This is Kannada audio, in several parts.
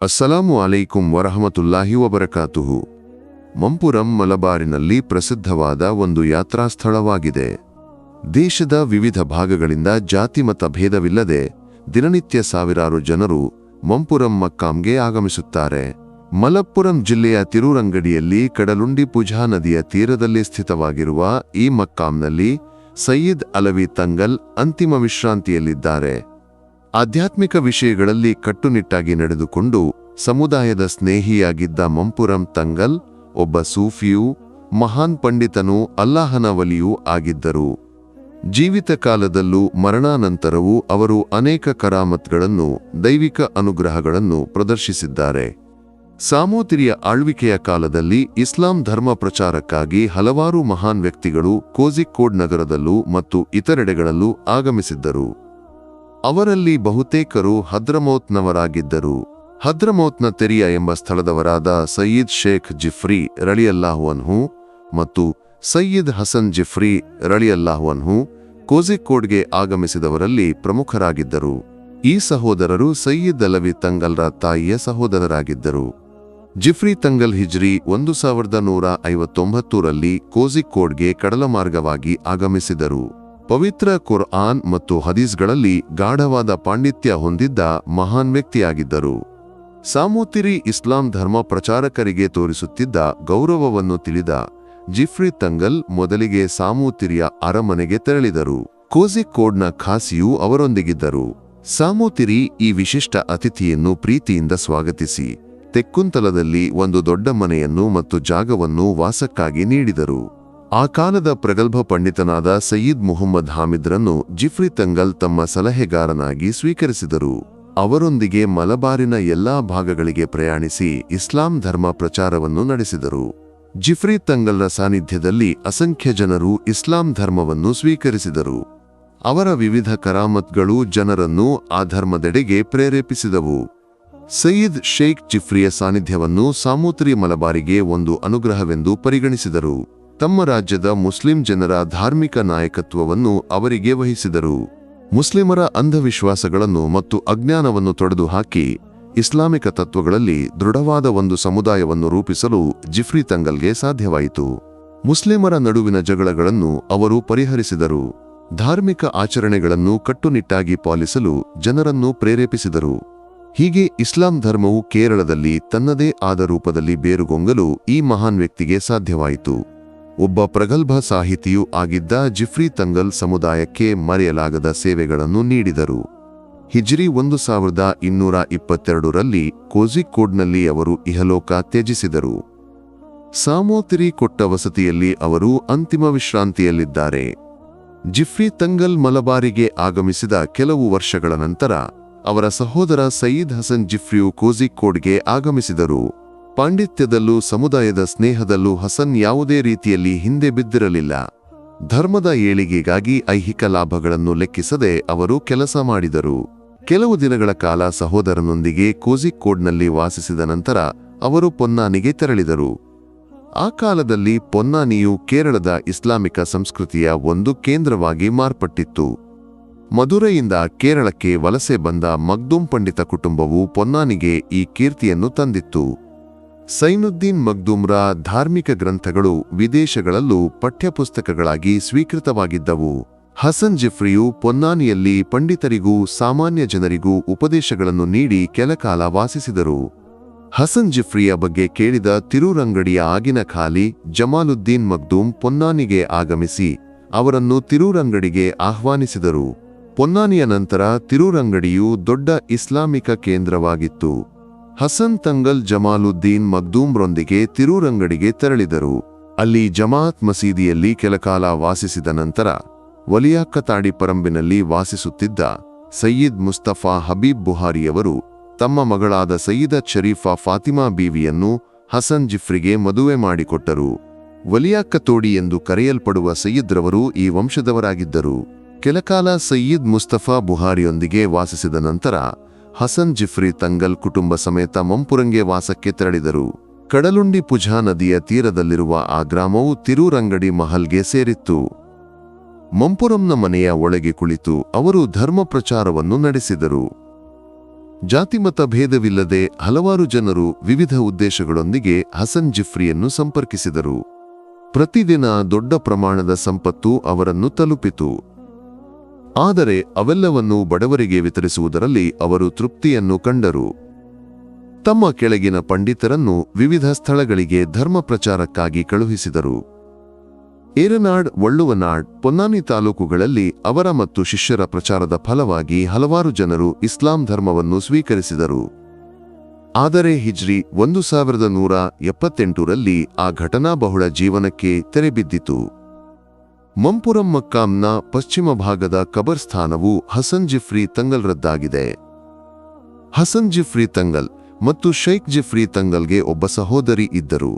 ಅಸ್ಸಲಾಮು ಅಲೈಕುಂ ವರಹಮತುಲ್ಲಾಹಿ ವಬರಕಾತುಹು. ಮಂಪುರಂ ಮಲಬಾರಿನಲ್ಲಿ ಪ್ರಸಿದ್ಧವಾದ ಒಂದು ಯಾತ್ರಾ ಸ್ಥಳವಾಗಿದೆ. ದೇಶದ ವಿವಿಧ ಭಾಗಗಳಿಂದ ಜಾತಿಮತ ಭೇದವಿಲ್ಲದೆ ದಿನನಿತ್ಯ ಸಾವಿರಾರು ಜನರು ಮಂಪುರಂ ಮಕ್ಕಾಂಗೆ ಆಗಮಿಸುತ್ತಾರೆ. ಮಲಪ್ಪುರಂ ಜಿಲ್ಲೆಯ ತಿರೂರಂಗಡಿಯಲ್ಲಿ ಕಡಲುಂಡಿ ಪುಜಾ ನದಿಯ ತೀರದಲ್ಲಿ ಸ್ಥಿತವಾಗಿರುವ ಈ ಮಕ್ಕಾಂನಲ್ಲಿ ಸಯ್ಯಿದ್ ಅಲವಿ ತಂಗಲ್ ಅಂತಿಮ ವಿಶ್ರಾಂತಿಯಲ್ಲಿದ್ದಾರೆ. ಆಧ್ಯಾತ್ಮಿಕ ವಿಷಯಗಳಲ್ಲಿ ಕಟ್ಟುನಿಟ್ಟಾಗಿ ನಡೆದುಕೊಂಡು ಸಮುದಾಯದ ಸ್ನೇಹಿಯಾಗಿದ್ದ ಮಂಪುರಂ ತಂಗಲ್ ಒಬ್ಬ ಸೂಫಿಯೂ ಮಹಾನ್ ಪಂಡಿತನೂ ಅಲ್ಲಾಹನ ವಲಿಯೂ ಆಗಿದ್ದರು. ಜೀವಿತ ಕಾಲದಲ್ಲೂ ಮರಣಾನಂತರವೂ ಅವರು ಅನೇಕ ಕರಾಮತ್ಗಳನ್ನು ದೈವಿಕ ಅನುಗ್ರಹಗಳನ್ನು ಪ್ರದರ್ಶಿಸಿದ್ದಾರೆ. ಸಾಮೂತಿರಿಯ ಆಳ್ವಿಕೆಯ ಕಾಲದಲ್ಲಿ ಇಸ್ಲಾಂ ಧರ್ಮ ಪ್ರಚಾರಕ್ಕಾಗಿ ಹಲವಾರು ಮಹಾನ್ ವ್ಯಕ್ತಿಗಳು ಕೋಝಿಕೋಡ್ ನಗರದಲ್ಲೂ ಮತ್ತು ಇತರೆಡೆಗಳಲ್ಲೂ ಆಗಮಿಸಿದ್ದರು. ಅವರಲ್ಲಿ ಬಹುತೇಕರು ಹದ್ರಮೌತ್ನವರಾಗಿದ್ದರು. ಹದ್ರಮೌತ್ನ ತೆರಿಯ ಎಂಬ ಸ್ಥಳದವರಾದ ಸಯ್ಯಿದ್ ಶೇಖ್ ಜಿಫ್ರಿ ರಳಿಯಲ್ಲಾಹು ಅನ್ಹು ಮತ್ತು ಸಯ್ಯಿದ್ ಹಸನ್ ಜಿಫ್ರಿ ರಳಿಯಲ್ಲಾಹು ಅನ್ಹು ಕೋಝಿಕೋಡ್ಗೆ ಆಗಮಿಸಿದವರಲ್ಲಿ ಪ್ರಮುಖರಾಗಿದ್ದರು. ಈ ಸಹೋದರರು ಸಯ್ಯಿದ್ ಅಲವಿ ತಂಗಲ್ರ ತಾಯಿಯ ಸಹೋದರರಾಗಿದ್ದರು. ಜಿಫ್ರಿ ತಂಗಲ್ ಹಿಜ್ರಿ 1159ರಲ್ಲಿ ಕೋಝಿಕೋಡ್ಗೆ ಕಡಲಮಾರ್ಗವಾಗಿ ಆಗಮಿಸಿದರು. ಪವಿತ್ರ ಕುರ್ಆನ್ ಮತ್ತು ಹದೀಸ್ಗಳಲ್ಲಿ ಗಾಢವಾದ ಪಾಂಡಿತ್ಯ ಹೊಂದಿದ್ದ ಮಹಾನ್ ವ್ಯಕ್ತಿಯಾಗಿದ್ದರು. ಸಾಮೂತಿರಿ ಇಸ್ಲಾಂ ಧರ್ಮ ಪ್ರಚಾರಕರಿಗೆ ತೋರಿಸುತ್ತಿದ್ದ ಗೌರವವನ್ನು ತಿಳಿದ ಜಿಫ್ರಿ ತಂಗಲ್ ಮೊದಲಿಗೆ ಸಾಮೂತಿರಿಯ ಅರಮನೆಗೆ ತೆರಳಿದರು. ಕೋಝಿಕೋಡ್ನ ಖಾಸಿಯೂ ಅವರೊಂದಿಗಿದ್ದರು. ಸಾಮೂತಿರಿ ಈ ವಿಶಿಷ್ಟ ಅತಿಥಿಯನ್ನು ಪ್ರೀತಿಯಿಂದ ಸ್ವಾಗತಿಸಿ ತೆಕ್ಕುಂತಲದಲ್ಲಿ ಒಂದು ದೊಡ್ಡ ಮನೆಯನ್ನು ಮತ್ತು ಜಾಗವನ್ನು ವಾಸಕ್ಕಾಗಿ ನೀಡಿದರು. ಆ ಕಾಲದ ಪ್ರಗಲ್ಭ ಪಂಡಿತನಾದ ಸಯ್ಯಿದ್ ಮುಹಮ್ಮದ್ ಹಾಮಿದ್ರನ್ನು ಜಿಫ್ರಿ ತಂಗಲ್ ತಮ್ಮ ಸಲಹೆಗಾರನಾಗಿ ಸ್ವೀಕರಿಸಿದರು. ಅವರೊಂದಿಗೆ ಮಲಬಾರಿನ ಎಲ್ಲಾ ಭಾಗಗಳಿಗೆ ಪ್ರಯಾಣಿಸಿ ಇಸ್ಲಾಂ ಧರ್ಮ ಪ್ರಚಾರವನ್ನು ನಡೆಸಿದರು. ಜಿಫ್ರಿ ತಂಗಲ್ರ ಸಾನ್ನಿಧ್ಯದಲ್ಲಿ ಅಸಂಖ್ಯ ಜನರು ಇಸ್ಲಾಂ ಧರ್ಮವನ್ನು ಸ್ವೀಕರಿಸಿದರು. ಅವರ ವಿವಿಧ ಕರಾಮತ್ಗಳು ಜನರನ್ನು ಆ ಧರ್ಮದೆಡೆಗೆ ಪ್ರೇರೇಪಿಸಿದವು. ಸಯ್ಯಿದ್ ಶೇಖ್ ಜಿಫ್ರಿಯ ಸಾನ್ನಿಧ್ಯವನ್ನು ಸಾಮೂತಿರಿ ಮಲಬಾರಿಗೆ ಒಂದು ಅನುಗ್ರಹವೆಂದು ಪರಿಗಣಿಸಿದರು. ತಮ್ಮ ರಾಜ್ಯದ ಮುಸ್ಲಿಂ ಜನರ ಧಾರ್ಮಿಕ ನಾಯಕತ್ವವನ್ನು ಅವರಿಗೆ ವಹಿಸಿದರು. ಮುಸ್ಲಿಮರ ಅಂಧವಿಶ್ವಾಸಗಳನ್ನು ಮತ್ತು ಅಜ್ಞಾನವನ್ನು ತೊಡೆದುಹಾಕಿ ಇಸ್ಲಾಮಿಕ ತತ್ವಗಳಲ್ಲಿ ದೃಢವಾದ ಒಂದು ಸಮುದಾಯವನ್ನು ರೂಪಿಸಲು ಜಿಫ್ರಿ ತಂಗಲ್ಗೆ ಸಾಧ್ಯವಾಯಿತು. ಮುಸ್ಲಿಮರ ನಡುವಿನ ಜಗಳಗಳನ್ನು ಅವರು ಪರಿಹರಿಸಿದರು. ಧಾರ್ಮಿಕ ಆಚರಣೆಗಳನ್ನು ಕಟ್ಟುನಿಟ್ಟಾಗಿ ಪಾಲಿಸಲು ಜನರನ್ನು ಪ್ರೇರೇಪಿಸಿದರು. ಹೀಗೆ ಇಸ್ಲಾಂ ಧರ್ಮವು ಕೇರಳದಲ್ಲಿ ತನ್ನದೇ ಆದ ರೂಪದಲ್ಲಿ ಬೇರುಗೊಂಗಲು ಈ ಮಹಾನ್ ವ್ಯಕ್ತಿಗೆ ಸಾಧ್ಯವಾಯಿತು. ಒಬ್ಬ ಪ್ರಗಲ್ಭ ಸಾಹಿತಿಯೂ ಆಗಿದ್ದ ಜಿಫ್ರಿ ತಂಗಲ್ ಸಮುದಾಯಕ್ಕೆ ಮರೆಯಲಾಗದ ಸೇವೆಗಳನ್ನು ನೀಡಿದರು. ಹಿಜ್ರಿ 1222ರಲ್ಲಿ ಕೋಝಿಕೋಡ್ನಲ್ಲಿ ಅವರು ಇಹಲೋಕ ತ್ಯಜಿಸಿದರು. ಸಾಮೂತಿರಿ ಕೊಟ್ಟ ವಸತಿಯಲ್ಲಿ ಅವರು ಅಂತಿಮ ವಿಶ್ರಾಂತಿಯಲ್ಲಿದ್ದಾರೆ. ಜಿಫ್ರಿ ತಂಗಲ್ ಮಲಬಾರಿಗೆ ಆಗಮಿಸಿದ ಕೆಲವು ವರ್ಷಗಳ ನಂತರ ಅವರ ಸಹೋದರ ಸಯ್ಯಿದ್ ಹಸನ್ ಜಿಫ್ರಿಯು ಕೋಝಿಕೋಡ್ಗೆ ಆಗಮಿಸಿದರು. ಪಾಂಡಿತ್ಯದಲ್ಲೂ ಸಮುದಾಯದ ಸ್ನೇಹದಲ್ಲೂ ಹಸನ್ ಯಾವುದೇ ರೀತಿಯಲ್ಲಿ ಹಿಂದೆ ಬಿದ್ದಿರಲಿಲ್ಲ. ಧರ್ಮದ ಏಳಿಗೆಗಾಗಿ ಐಹಿಕ ಲಾಭಗಳನ್ನು ಲೆಕ್ಕಿಸದೆ ಅವರು ಕೆಲಸ ಮಾಡಿದರು. ಕೆಲವು ದಿನಗಳ ಕಾಲ ಸಹೋದರನೊಂದಿಗೆ ಕೋಝಿಕೋಡ್ನಲ್ಲಿ ವಾಸಿಸಿದ ನಂತರ ಅವರು ಪೊನ್ನಾನಿಗೆ ತೆರಳಿದರು. ಆ ಕಾಲದಲ್ಲಿ ಪೊನ್ನಾನಿಯು ಕೇರಳದ ಇಸ್ಲಾಮಿಕ ಸಂಸ್ಕೃತಿಯ ಒಂದು ಕೇಂದ್ರವಾಗಿ ಮಾರ್ಪಟ್ಟಿತ್ತು. ಮಧುರೈಯಿಂದ ಕೇರಳಕ್ಕೆ ವಲಸೆ ಬಂದ ಮಗ್ದೂಮ್ ಪಂಡಿತ ಕುಟುಂಬವು ಪೊನ್ನಾನಿಗೆ ಈ ಕೀರ್ತಿಯನ್ನು ತಂದಿತ್ತು. ಸೈನುದ್ದೀನ್ ಮಗ್ದೂಮ್ರ ಧಾರ್ಮಿಕ ಗ್ರಂಥಗಳು ವಿದೇಶಗಳಲ್ಲೂ ಪಠ್ಯಪುಸ್ತಕಗಳಾಗಿ ಸ್ವೀಕೃತವಾಗಿದ್ದವು. ಹಸನ್ ಜಿಫ್ರಿಯು ಪೊನ್ನಾನಿಯಲ್ಲಿ ಪಂಡಿತರಿಗೂ ಸಾಮಾನ್ಯ ಜನರಿಗೂ ಉಪದೇಶಗಳನ್ನು ನೀಡಿ ಕೆಲಕಾಲ ವಾಸಿಸಿದರು. ಹಸನ್ ಜಿಫ್ರಿಯ ಬಗ್ಗೆ ಕೇಳಿದ ತಿರೂರಂಗಡಿಯ ಆಗಿನ ಖಾಲಿ ಜಮಾಲುದ್ದೀನ್ ಮಗ್ದೂಮ್ ಪೊನ್ನಾನಿಗೆ ಆಗಮಿಸಿ ಅವರನ್ನು ತಿರೂರಂಗಡಿಗೆ ಆಹ್ವಾನಿಸಿದರು. ಪೊನ್ನಾನಿಯ ನಂತರ ತಿರೂರಂಗಡಿಯು ದೊಡ್ಡ ಇಸ್ಲಾಮಿಕ ಕೇಂದ್ರವಾಗಿತ್ತು. ಹಸನ್ ತಂಗಲ್ ಜಮಾಲುದ್ದೀನ್ ಮಗ್ದೂಮ್ರೊಂದಿಗೆ ತಿರೂರಂಗಡಿಗೆ ತೆರಳಿದರು. ಅಲ್ಲಿ ಜಮಾಅತ್ ಮಸೀದಿಯಲ್ಲಿ ಕೆಲಕಾಲ ವಾಸಿಸಿದ ನಂತರ ವಲಿಯಾಕ್ಕತಾಡಿ ಪರಂಬಿನಲ್ಲಿ ವಾಸಿಸುತ್ತಿದ್ದ ಸಯ್ಯಿದ್ ಮುಸ್ತಫಾ ಹಬೀಬ್ ಬುಹಾರಿಯವರು ತಮ್ಮ ಮಗಳಾದ ಸಯ್ಯಿದತ್ ಶರೀಫಾ ಫಾತಿಮಾ ಬೀವಿಯನ್ನು ಹಸನ್ ಜಿಫ್ರಿಗೆ ಮದುವೆ ಮಾಡಿಕೊಟ್ಟರು. ವಲಿಯಾಕ್ಕತೋಡಿ ಎಂದು ಕರೆಯಲ್ಪಡುವ ಸಯ್ಯಿದ್ರವರು ಈ ವಂಶದವರಾಗಿದ್ದರು. ಕೆಲಕಾಲ ಸಯ್ಯಿದ್ ಮುಸ್ತಫಾ ಬುಹಾರಿಯೊಂದಿಗೆ ವಾಸಿಸಿದ ನಂತರ ಹಸನ್ ಜಿಫ್ರಿ ತಂಗಲ್ ಕುಟುಂಬ ಸಮೇತ ಮಂಪುರಂಗೆ ವಾಸಕ್ಕೆ ತೆರಳಿದರು. ಕಡಲುಂಡಿ ಪುಜಾ ನದಿಯ ತೀರದಲ್ಲಿರುವ ಆ ಗ್ರಾಮವು ತಿರೂರಂಗಡಿ ಮಹಲ್ಗೆ ಸೇರಿತ್ತು. ಮಂಪುರಂನ ಮನೆಯ ಒಳಗೆ ಕುಳಿತು ಅವರು ಧರ್ಮ ಪ್ರಚಾರವನ್ನು ನಡೆಸಿದರು. ಜಾತಿಮತ ಭೇದವಿಲ್ಲದೆ ಹಲವಾರು ಜನರು ವಿವಿಧ ಉದ್ದೇಶಗಳೊಂದಿಗೆ ಹಸನ್ ಜಿಫ್ರಿಯನ್ನು ಸಂಪರ್ಕಿಸಿದರು. ಪ್ರತಿದಿನ ದೊಡ್ಡ ಪ್ರಮಾಣದ ಸಂಪತ್ತು ಅವರನ್ನು ತಲುಪಿತು. ಆದರೆ ಅವೆಲ್ಲವನ್ನೂ ಬಡವರಿಗೆ ವಿತರಿಸುವುದರಲ್ಲಿ ಅವರು ತೃಪ್ತಿಯನ್ನು ಕಂಡರು. ತಮ್ಮ ಕೆಳಗಿನ ಪಂಡಿತರನ್ನು ವಿವಿಧ ಸ್ಥಳಗಳಿಗೆ ಧರ್ಮ ಪ್ರಚಾರಕ್ಕಾಗಿ ಕಳುಹಿಸಿದರು. ಏರನಾಡ್, ವಳ್ಳುವನಾಡ್, ಪೊನ್ನಾನಿ ತಾಲೂಕುಗಳಲ್ಲಿ ಅವರ ಮತ್ತು ಶಿಷ್ಯರ ಪ್ರಚಾರದ ಫಲವಾಗಿ ಹಲವಾರು ಜನರು ಇಸ್ಲಾಂ ಧರ್ಮವನ್ನು ಸ್ವೀಕರಿಸಿದರು. ಆದರೆ ಹಿಜ್ರಿ 1178ರಲ್ಲಿ ಆ ಘಟನಾಬಹುಳ ಜೀವನಕ್ಕೆ ತೆರೆಬಿದ್ದಿತು. ಮಂಪುರಂ ಮಕ್ಕಾಂನ ಪಶ್ಚಿಮ ಭಾಗದ ಕಬರ್ಸ್ಥಾನವು ಹಸನ್ ಜಿಫ್ರಿ ತಂಗಲ್ರದ್ದಾಗಿದೆ. ಹಸನ್ ಜಿಫ್ರಿ ತಂಗಲ್ ಮತ್ತು ಶೈಖ್ ಜಿಫ್ರಿ ತಂಗಲ್ಗೆ ಒಬ್ಬ ಸಹೋದರಿ ಇದ್ದರು.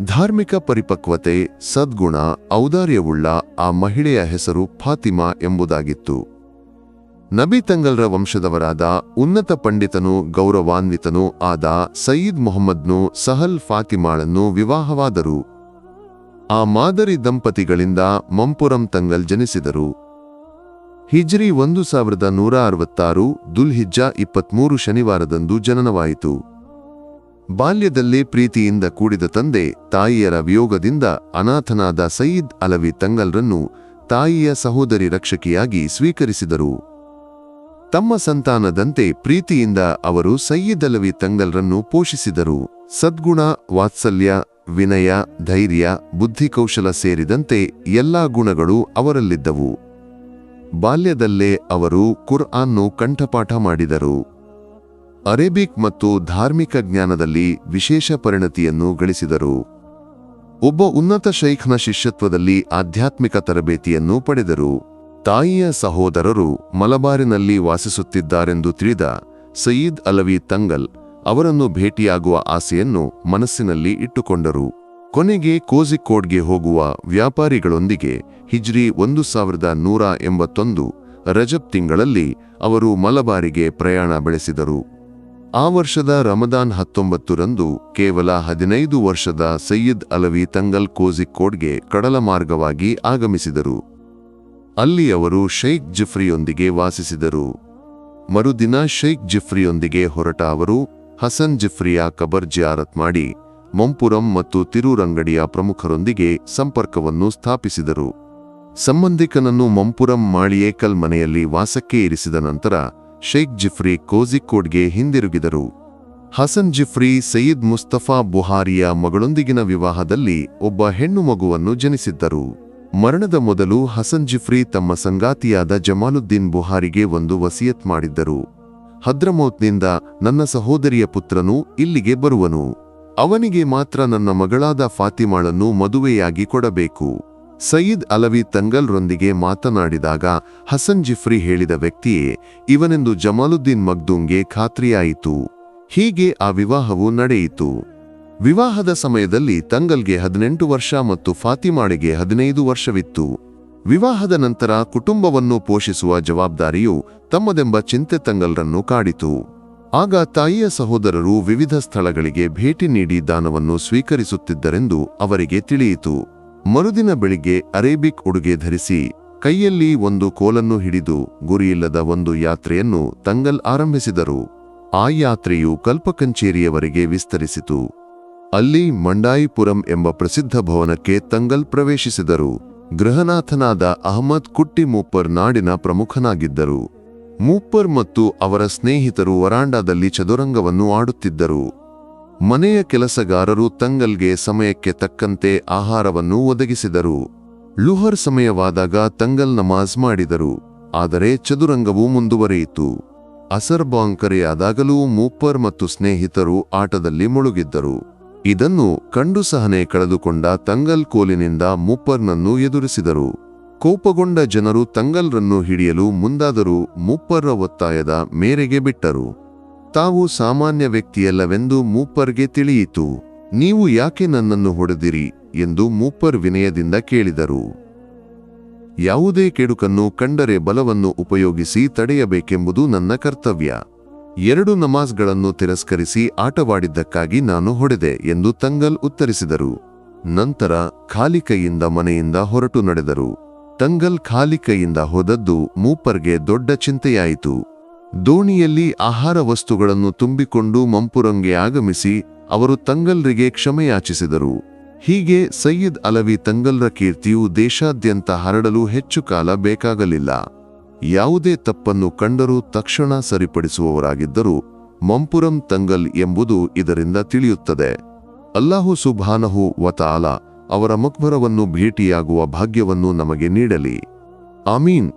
ಧಾರ್ಮಿಕ ಪರಿಪಕ್ವತೆ, ಸದ್ಗುಣ, ಔದಾರ್ಯವುಳ್ಳ ಆ ಮಹಿಳೆಯ ಹೆಸರು ಫಾತಿಮಾ ಎಂಬುದಾಗಿತ್ತು. ನಬಿ ತಂಗಲ್ರ ವಂಶದವರಾದ ಉನ್ನತ ಪಂಡಿತನೂ ಗೌರವಾನ್ವಿತನೂ ಆದ ಸಯೀದ್ ಮೊಹಮ್ಮದ್ನು ಸಹಲ್ ಫಾತಿಮಾಳನ್ನು ವಿವಾಹವಾದರು. ಆ ಮಾದರಿ ದಂಪತಿಗಳಿಂದ ಮಂಪುರಂ ತಂಗಲ್ ಜನಿಸಿದರು. ಹಿಜ್ರಿ 1166 ದುಲ್ಹಿಜ್ಜಾ 23 ಶನಿವಾರದಂದು ಜನನವಾಯಿತು. ಬಾಲ್ಯದಲ್ಲೇ ಪ್ರೀತಿಯಿಂದ ಕೂಡಿದ ತಂದೆ ತಾಯಿಯರ ವಿಯೋಗದಿಂದ ಅನಾಥನಾದ ಸಯೀದ್ ಅಲವಿ ತಂಗಲ್ರನ್ನು ತಾಯಿಯ ಸಹೋದರಿ ರಕ್ಷಕಿಯಾಗಿ ಸ್ವೀಕರಿಸಿದರು. ತಮ್ಮ ಸಂತಾನದಂತೆ ಪ್ರೀತಿಯಿಂದ ಅವರು ಸಯ್ಯದ್ ಅಲವಿ ತಂಗಲ್ರನ್ನು ಪೋಷಿಸಿದರು. ಸದ್ಗುಣ, ವಾತ್ಸಲ್ಯ, ವಿನಯ, ಧೈರ್ಯ, ಬುದ್ಧಿಕೌಶಲ ಸೇರಿದಂತೆ ಎಲ್ಲಾ ಗುಣಗಳು ಅವರಲ್ಲಿದ್ದವು. ಬಾಲ್ಯದಲ್ಲೇ ಅವರು ಕುರ್ಆನ್ನು ಕಂಠಪಾಠ ಮಾಡಿದರು. ಅರೇಬಿಕ್ ಮತ್ತು ಧಾರ್ಮಿಕ ಜ್ಞಾನದಲ್ಲಿ ವಿಶೇಷ ಪರಿಣತಿಯನ್ನು ಗಳಿಸಿದರು. ಒಬ್ಬ ಉನ್ನತ ಶೈಖ್ನ ಶಿಷ್ಯತ್ವದಲ್ಲಿ ಆಧ್ಯಾತ್ಮಿಕ ತರಬೇತಿಯನ್ನು ಪಡೆದರು. ತಾಯಿಯ ಸಹೋದರರು ಮಲಬಾರಿನಲ್ಲಿ ವಾಸಿಸುತ್ತಿದ್ದಾರೆಂದು ತಿಳಿದ ಸಯೀದ್ ಅಲವಿ ತಂಗಲ್ ಅವರನ್ನು ಭೇಟಿಯಾಗುವ ಆಸೆಯನ್ನು ಮನಸ್ಸಿನಲ್ಲಿ ಇಟ್ಟುಕೊಂಡರು. ಕೊನೆಗೆ ಕೋಝಿಕೋಡ್ಗೆ ಹೋಗುವ ವ್ಯಾಪಾರಿಗಳೊಂದಿಗೆ ಹಿಜ್ರಿ 1181 ರಜಬ್ ತಿಂಗಳಲ್ಲಿ ಅವರು ಮಲಬಾರಿಗೆ ಪ್ರಯಾಣ ಬೆಳೆಸಿದರು. ಆ ವರ್ಷದ ರಮದಾನ್ 19ರಂದು ಕೇವಲ 15 ವರ್ಷದ ಸಯ್ಯದ್ ಅಲವಿ ತಂಗಲ್ ಕೋಝಿಕೋಡ್ಗೆ ಕಡಲ ಮಾರ್ಗವಾಗಿ ಆಗಮಿಸಿದರು. ಅಲ್ಲಿ ಅವರು ಶೈಖ್ ಜಿಫ್ರಿಯೊಂದಿಗೆ ವಾಸಿಸಿದರು. ಮರುದಿನ ಶೈಖ್ ಜಿಫ್ರಿಯೊಂದಿಗೆ ಹೊರಟ ಅವರು ಹಸನ್ ಜಿಫ್ರಿಯ ಕಬರ್ ಜಿಯಾರತ್ ಮಾಡಿ ಮಂಪುರಂ ಮತ್ತು ತಿರೂರಂಗಡಿಯ ಪ್ರಮುಖರೊಂದಿಗೆ ಸಂಪರ್ಕವನ್ನು ಸ್ಥಾಪಿಸಿದರು. ಸಂಬಂಧಿಕನನ್ನು ಮಂಪುರಂ ಮಾಳಿಯೇಕಲ್ ಮನೆಯಲ್ಲಿ ವಾಸಕ್ಕೆ ಇರಿಸಿದ ನಂತರ ಶೈಖ್ ಜಿಫ್ರಿ ಕೋಝಿಕೋಡ್ಗೆ ಹಿಂದಿರುಗಿದರು. ಹಸನ್ ಜಿಫ್ರಿ ಸಯ್ಯದ್ ಮುಸ್ತಫಾ ಬುಹಾರಿಯ ಮಗಳೊಂದಿಗಿನ ವಿವಾಹದಲ್ಲಿ ಒಬ್ಬ ಹೆಣ್ಣು ಮಗುವನ್ನು ಜನಿಸಿದ್ದರು. ಮರಣದ ಮೊದಲು ಹಸನ್ ಜಿಫ್ರಿ ತಮ್ಮ ಸಂಗಾತಿಯಾದ ಜಮಾಲುದ್ದೀನ್ ಬುಹಾರಿಗೆ ಒಂದು ವಸಿಯತ್ ಮಾಡಿದ್ದರು. ಹದ್ರಮೌತ್ನಿಂದ ನನ್ನ ಸಹೋದರಿಯ ಪುತ್ರನು ಇಲ್ಲಿಗೆ ಬರುವನು. ಅವನಿಗೆ ಮಾತ್ರ ನನ್ನ ಮಗಳಾದ ಫಾತಿಮಾಳನ್ನು ಮದುವೆಯಾಗಿ ಕೊಡಬೇಕು. ಸಯ್ಯದ್ ಅಲವಿ ತಂಗಲ್ರೊಂದಿಗೆ ಮಾತನಾಡಿದಾಗ ಹಸನ್ ಜಿಫ್ರಿ ಹೇಳಿದ ವ್ಯಕ್ತಿಯೇ ಇವನೆಂದು ಜಮಾಲುದ್ದೀನ್ ಮಗ್ದೂಂಗೆ ಖಾತ್ರಿಯಾಯಿತು. ಹೀಗೆ ಆ ವಿವಾಹವು ನಡೆಯಿತು. ವಿವಾಹದ ಸಮಯದಲ್ಲಿ ತಂಗಲ್ಗೆ 18 ವರ್ಷ ಮತ್ತು ಫಾತಿಮಾಳಿಗೆ 15 ವರ್ಷವಿತ್ತು. ವಿವಾಹದ ನಂತರ ಕುಟುಂಬವನ್ನು ಪೋಷಿಸುವ ಜವಾಬ್ದಾರಿಯು ತಮ್ಮದೆಂಬ ಚಿಂತೆ ತಂಗಲ್ರನ್ನು ಕಾಡಿತು. ಆಗ ತಾಯಿಯ ಸಹೋದರರು ವಿವಿಧ ಸ್ಥಳಗಳಿಗೆ ಭೇಟಿ ನೀಡಿ ದಾನವನ್ನು ಸ್ವೀಕರಿಸುತ್ತಿದ್ದರೆಂದು ಅವರಿಗೆ ತಿಳಿಯಿತು. ಮರುದಿನ ಬೆಳಿಗ್ಗೆ ಅರೇಬಿಕ್ ಉಡುಗೆ ಧರಿಸಿ ಕೈಯಲ್ಲಿ ಒಂದು ಕೋಲನ್ನು ಹಿಡಿದು ಗುರಿಯಿಲ್ಲದ ಒಂದು ಯಾತ್ರೆಯನ್ನು ತಂಗಲ್ ಆರಂಭಿಸಿದರು. ಆ ಯಾತ್ರೆಯು ಕಲ್ಪಕಂಚೇರಿಯವರೆಗೆ ವಿಸ್ತರಿಸಿತು. ಅಲ್ಲಿ ಮಂಡಾಯಿಪುರಂ ಎಂಬ ಪ್ರಸಿದ್ಧ ಭವನಕ್ಕೆ ತಂಗಲ್ ಪ್ರವೇಶಿಸಿದರು. ಗೃಹನಾಥನಾದ ಅಹಮದ್ ಕುಟ್ಟಿ ಮೂಪ್ಪರ್ ನಾಡಿನ ಪ್ರಮುಖನಾಗಿದ್ದರು. ಮೂಪ್ಪರ್ ಮತ್ತು ಅವರ ಸ್ನೇಹಿತರು ವರಾಂಡಾದಲ್ಲಿ ಚದುರಂಗವನ್ನು ಆಡುತ್ತಿದ್ದರು. ಮನೆಯ ಕೆಲಸಗಾರರು ತಂಗಲ್ಗೆ ಸಮಯಕ್ಕೆ ತಕ್ಕಂತೆ ಆಹಾರವನ್ನು ಒದಗಿಸಿದರು. ಲುಹರ್ ಸಮಯವಾದಾಗ ತಂಗಲ್ ನಮಾಜ್ ಮಾಡಿದರು. ಆದರೆ ಚದುರಂಗವು ಮುಂದುವರಿಯಿತು. ಅಸರ್ ಬಾಂಕರೆಯಾದಾಗಲೂ ಮೂಪ್ಪರ್ ಮತ್ತು ಸ್ನೇಹಿತರು ಆಟದಲ್ಲಿ ಮುಳುಗಿದ್ದರು. ಇದನ್ನು ಕಂಡು ಸಹನೆ ಕಳೆದುಕೊಂಡ ತಂಗಲ್ ಕೋಲಿನಿಂದ ಮೂಪ್ಪರ್ನನ್ನು ಎದುರಿಸಿದರು. ಕೋಪಗೊಂಡ ಜನರು ತಂಗಲ್ರನ್ನು ಹಿಡಿಯಲು ಮುಂದಾದರೂ ಮೂಪ್ಪರ್ರ ಒತ್ತಾಯದ ಮೇರೆಗೆ ಬಿಟ್ಟರು. ತಾವು ಸಾಮಾನ್ಯ ವ್ಯಕ್ತಿಯಲ್ಲವೆಂದು ಮೂಪ್ಪರ್ಗೆ ತಿಳಿಯಿತು. ನೀವು ಯಾಕೆ ನನ್ನನ್ನು ಹೊಡೆದಿರಿ ಎಂದು ಮೂಪ್ಪರ್ ವಿನಯದಿಂದ ಕೇಳಿದರು. ಯಾವುದೇ ಕೆಡುಕನ್ನು ಕಂಡರೆ ಬಲವನ್ನು ಉಪಯೋಗಿಸಿ ತಡೆಯಬೇಕೆಂಬುದು ನನ್ನ ಕರ್ತವ್ಯ. 2 ನಮಾಜ್ಗಳನ್ನು ತಿರಸ್ಕರಿಸಿ ಆಟವಾಡಿದ್ದಕ್ಕಾಗಿ ನಾನು ಹೊಡೆದೆ ಎಂದು ತಂಗಲ್ ಉತ್ತರಿಸಿದರು. ನಂತರ ಖಾಲಿ ಕೈಯಿಂದ ಮನೆಯಿಂದ ಹೊರಟು ನಡೆದರು. ತಂಗಲ್ ಖಾಲಿ ಕೈಯಿಂದ ಹೋದದ್ದು ಮೂಪ್ಪರ್ಗೆ ದೊಡ್ಡ ಚಿಂತೆಯಾಯಿತು. ದೋಣಿಯಲ್ಲಿ ಆಹಾರ ವಸ್ತುಗಳನ್ನು ತುಂಬಿಕೊಂಡು ಮಂಪುರಂಗೆ ಆಗಮಿಸಿ ಅವರು ತಂಗಲ್ರಿಗೆ ಕ್ಷಮೆಯಾಚಿಸಿದರು. ಹೀಗೆ ಸಯ್ಯದ್ ಅಲವಿ ತಂಗಲ್ರ ಕೀರ್ತಿಯು ದೇಶಾದ್ಯಂತ ಹರಡಲು ಹೆಚ್ಚು ಕಾಲ ಬೇಕಾಗಲಿಲ್ಲ. ಯಾವುದೇ ತಪ್ಪನ್ನು ಕಂಡರೂ ತಕ್ಷಣ ಸರಿಪಡಿಸುವವರಾಗಿದ್ದರು ಮಂಪುರಂ ತಂಗಲ್ ಎಂಬುದು ಇದರಿಂದ ತಿಳಿಯುತ್ತದೆ. ಅಲ್ಲಾಹು ಸುಬ್ಹಾನಹು ವತಾಲ ಅವರ ಮಕ್ಬರವನ್ನು ಭೇಟಿಯಾಗುವ ಭಾಗ್ಯವನ್ನು ನಮಗೆ ನೀಡಲಿ. ಆಮೀನ್.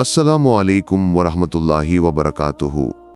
ಅಸ್ಸಲಾಮು ಅಲೈಕುಂ ವರಹಮತುಲ್ಲಾಹಿ ವಬರಕಾತುಹು.